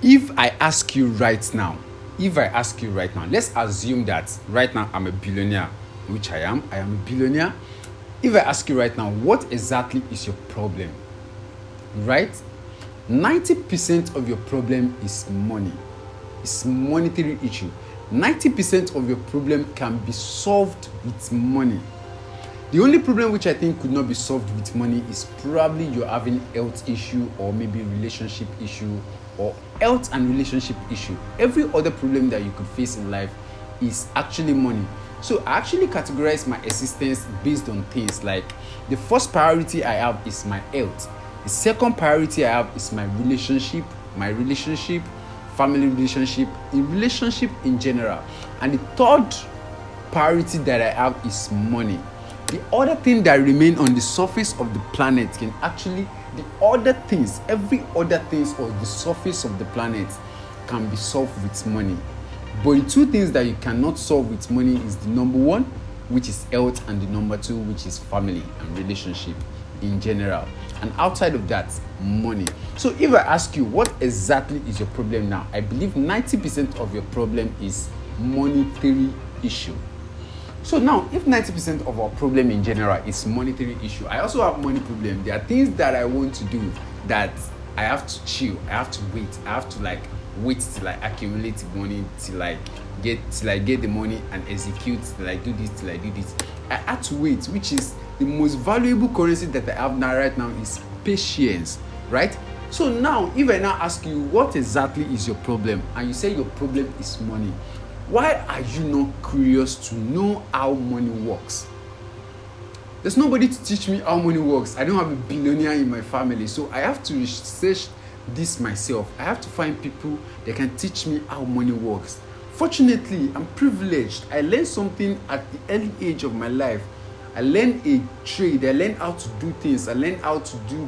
If I ask you right now, let's assume that right now I'm a billionaire, which I am a billionaire. If I ask you right now, what exactly is your problem? Right? 90% of your problem is money. It's monetary issue. 90% of your problem can be solved with money. The only problem which I think could not be solved with money is probably you're having health issue, or maybe relationship issue, or health and relationship issue. Every other problem that you could face in life is actually money. So I actually categorize my existence based on things like, the first priority I have is my health. The second priority I have is my relationship, family relationship, in relationship in general. And the third priority that I have is money. The other thing that remain on the surface of the planet can actually, every other things on the surface of the planet can be solved with money. But the two things that you cannot solve with money is the number one, which is health, and the number two, which is family and relationship in general. And outside of that, money. So if I ask you what exactly is your problem now, I believe 90% of your problem is monetary issue. So now, if 90% of our problem in general is monetary issue, I also have money problem. There are things that I want to do that I have to chill, I have to wait, I have to wait till I accumulate money, till I get the money and execute, till I do this, till I do this. I had to wait, which is the most valuable currency that I have now right now is patience, right? So now, if I now ask you what exactly is your problem, and you say your problem is money, why are you not curious to know how money works? There's nobody to teach me how money works. I don't have a billionaire in my family, so I have to research this myself. I have to find people that can teach me how money works. Fortunately, I'm privileged. I learned something at the early age of my life. I learned a trade. I learned how to do things. I learned how to do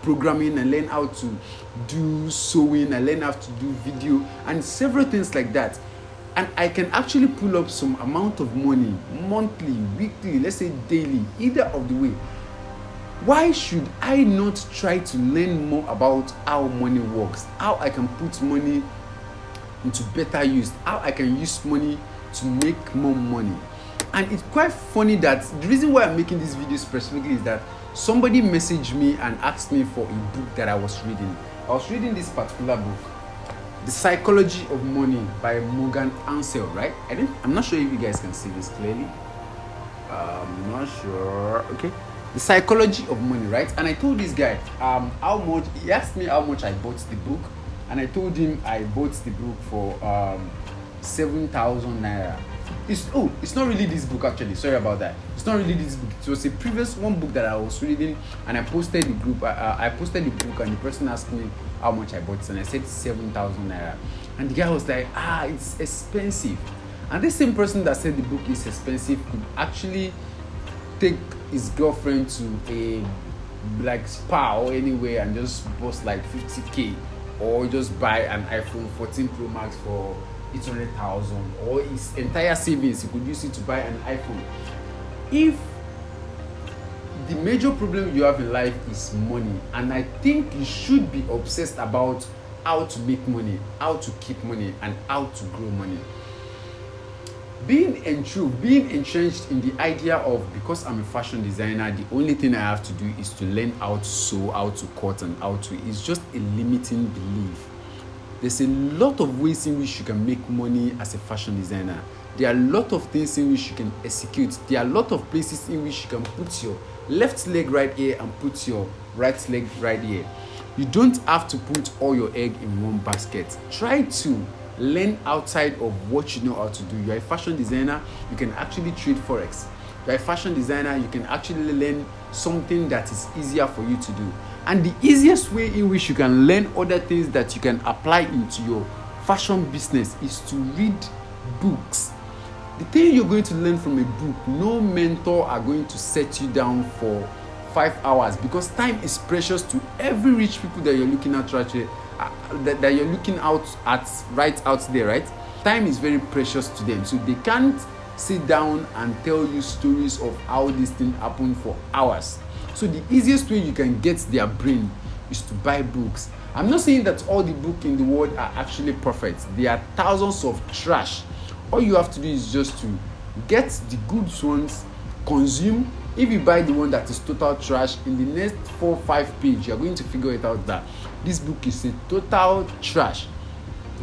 programming. I learned how to do sewing. I learned how to do video and several things like that. And I can actually pull up some amount of money monthly, weekly, let's say daily, either of the way. Why should I not try to learn more about how money works, how I can put money into better use, how I can use money to make more money? And it's quite funny that the reason why I'm making this video specifically is that somebody messaged me and asked me for a book that I was reading. I was reading this particular book, The Psychology of Money by Morgan Ansel, right? I'm not sure if you guys can see this clearly. I'm not sure. Okay. The Psychology of Money, right? And I told this guy how much, he asked me how much I bought the book, and I told him I bought the book for 7,000 naira. It's not really this book actually. Sorry about that. It's not really this book. It was a previous one book that I was reading, and I posted the group. I posted the book, and the person asked me how much I bought it, and I said 7,000 naira. And the guy was like, it's expensive. And this same person that said the book is expensive could actually take his girlfriend to a spa or anywhere and just bust 50k, or just buy an iPhone 14 Pro Max for 800,000, or his entire savings he could use it to buy an iPhone. If the major problem you have in life is money, and I think you should be obsessed about how to make money, how to keep money, and how to grow money. Being entrenched in the idea of, because I'm a fashion designer, the only thing I have to do is to learn how to sew, how to cut, and how to, is just a limiting belief. There's a lot of ways in which you can make money as a fashion designer. There are a lot of things in which you can execute. There are a lot of places in which you can put your left leg right here and put your right leg right here. You don't have to put all your egg in one basket. Try to learn outside of what you know how to do. You're a fashion designer, you can actually trade forex. You're a fashion designer, you can actually learn something that is easier for you to do. And the easiest way in which you can learn other things that you can apply into your fashion business is to read books. The thing you're going to learn from a book, no mentor are going to set you down for 5 hours, because time is precious to every rich people that you're looking at right here, that you're looking out at right out there, right? Time is very precious to them, so they can't sit down and tell you stories of how this thing happened for hours. So the easiest way you can get their brain is to buy books. I'm not saying that all the books in the world are actually perfect. There are thousands of trash. All you have to do is just to get the good ones, consume. If you buy the one that is total trash, in the next 4-5 pages, you're going to figure it out that this book is a total trash.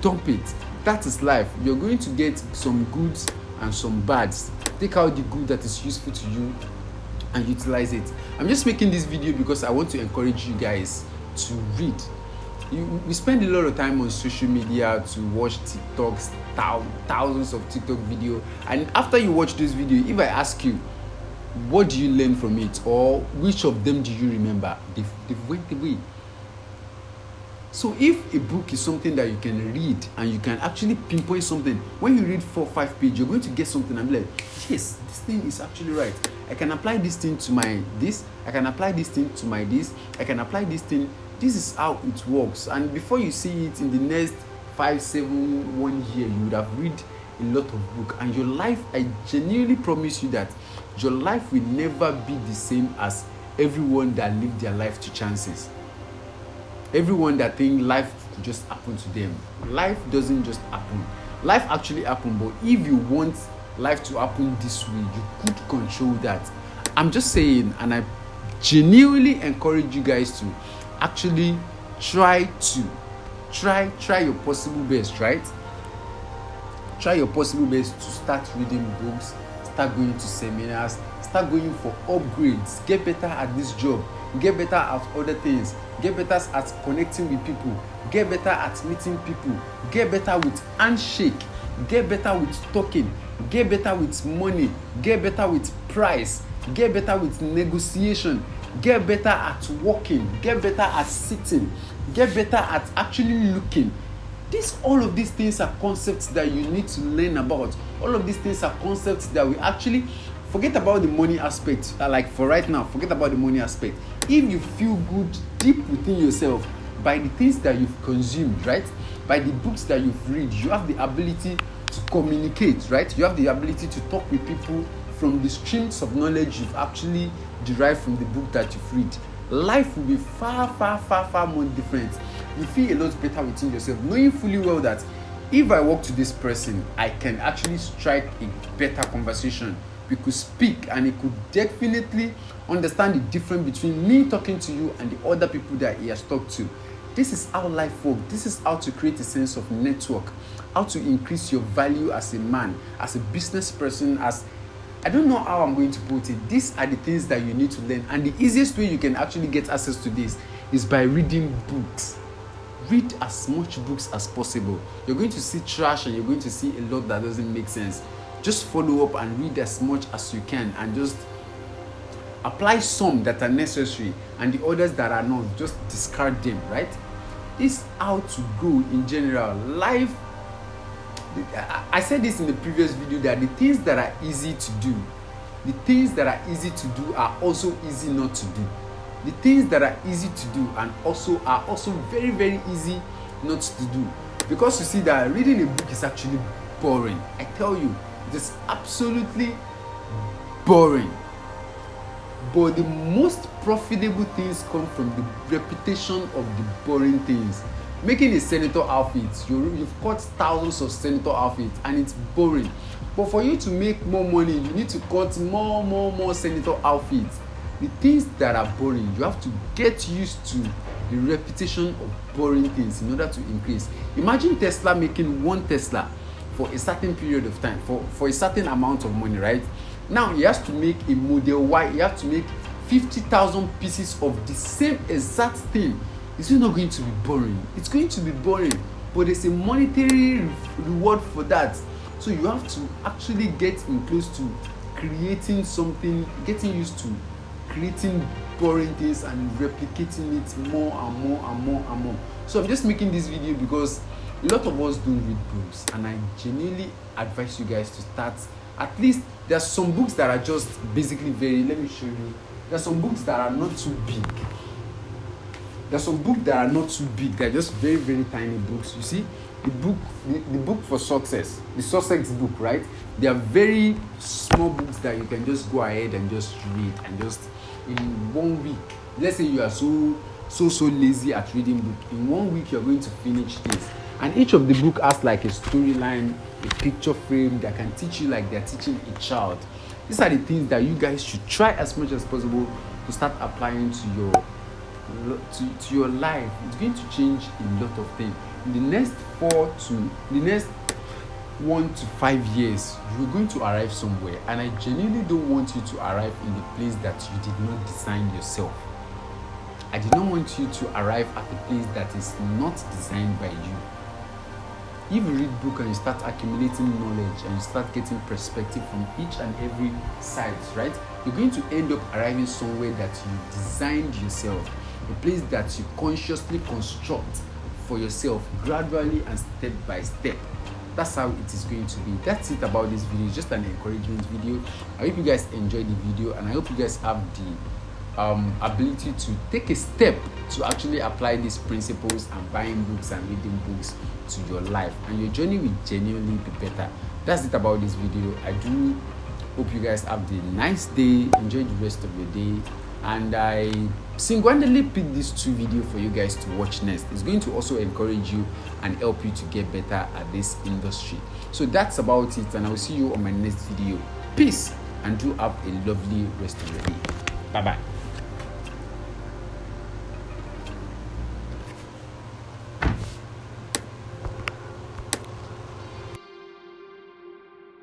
Dump it. That is life. You're going to get some goods and some bads. Take out the good that is useful to you and utilize it. I'm just making this video because I want to encourage you guys to read. We spend a lot of time on social media to watch TikToks, thousands of TikTok video, and after you watch this video, if I ask you, what do you learn from it, or which of them do you remember? They've went away. So if a book is something that you can read and you can actually pinpoint something, when you read 4-5 pages, you're going to get something and be like, yes, this thing is actually right. I can apply this thing to my this, I can apply this thing to my this, I can apply this thing. This is how it works. And before you see it, in the next 5, 7, 1 year, you would have read a lot of book, and your life, I genuinely promise you that your life will never be the same as everyone that lived their life to chances. Everyone that think life could just happen to them. Life doesn't just happen. Life actually happen, but if you want life to happen this way, you could control that. I'm just saying, and I genuinely encourage you guys to actually try your possible best, right? Try your possible best to start reading books, start going to seminars, start going for upgrades, get better at this job, get better at other things, get better at connecting with people, get better at meeting people, get better with handshake, get better with talking, get better with money, get better with price, get better with negotiation, get better at walking, get better at sitting, get better at actually looking. All of these things are concepts that you need to learn about. All of these things are concepts that we actually forget about the money aspect. Like for right now, forget about the money aspect. If you feel good deep within yourself by the things that you've consumed, right? By the books that you've read, you have the ability to communicate, right? You have the ability to talk with people from the streams of knowledge you've actually derived from the book that you've read. Life will be far more different. You feel a lot better within yourself, knowing fully well that if I walk to this person, I can actually strike a better conversation. We could speak, and he could definitely understand the difference between me talking to you and the other people that he has talked to. This is how life works. This is how to create a sense of network, how to increase your value as a man, as a business person, as I don't know how I'm going to put it. These are the things that you need to learn. And the easiest way you can actually get access to this is by reading books. Read as much books as possible. You're going to see trash and you're going to see a lot that doesn't make sense. Just follow up and read as much as you can, and just apply some that are necessary, and the others that are not, just discard them, right? This is how to grow in general. Life, I said this in the previous video, that the things that are easy to do, the things that are easy to do are also easy not to do. The things that are easy to do and are also very easy not to do. Because you see that reading a book is actually boring. I tell you, it is absolutely boring. But the most profitable things come from the repetition of the boring things. Making a senator outfit, you've cut thousands of senator outfits and it's boring. But for you to make more money, you need to cut more senator outfits. The things that are boring, you have to get used to the repetition of boring things in order to increase. Imagine Tesla making one Tesla for a certain period of time, for a certain amount of money, right? Now he has to make a Model Y, he has to make 50,000 pieces of the same exact thing. It's not going to be boring. It's going to be boring, but there's a monetary reward for that. So you have to actually get in close to creating something, getting used to creating boring things and replicating it more and more. So I'm just making this video because a lot of us don't read books, and I genuinely advise you guys to start. At least there's some books that are just basically let me show you. There's some books that are not too big. There's some books that are not too big. They're just very tiny books. You see, the book for success, the Sussex book, right? They are very small books that you can just go ahead and just read, and just in 1 week. Let's say you are so so lazy at reading book. In 1 week you're going to finish this, and each of the book has like a storyline, a picture frame that can teach you like they're teaching a child. These are the things that you guys should try as much as possible to start applying to your life. It's going to change a lot of things. In the next 1 to 5 years, you're going to arrive somewhere, and I genuinely don't want you to arrive in the place that you did not design yourself. I did not want you to arrive at a place that is not designed by you. If you read book and you start accumulating knowledge and you start getting perspective from each and every side, right, you're going to end up arriving somewhere that you designed yourself, a place that you consciously construct for yourself, gradually and step by step. That's how it is going to be. That's it about this video. It's just an encouragement video. I hope you guys enjoyed the video, and I hope you guys have the ability to take a step to actually apply these principles and buying books and reading books to your life, and your journey will genuinely be better. That's it about this video. I do hope you guys have the nice day. Enjoy the rest of your day, and I single-handedly picked these 2 videos for you guys to watch next. It's going to also encourage you and help you to get better at this industry. So that's about it, and I will see you on my next video. Peace, and do have a lovely rest of your day. Bye bye.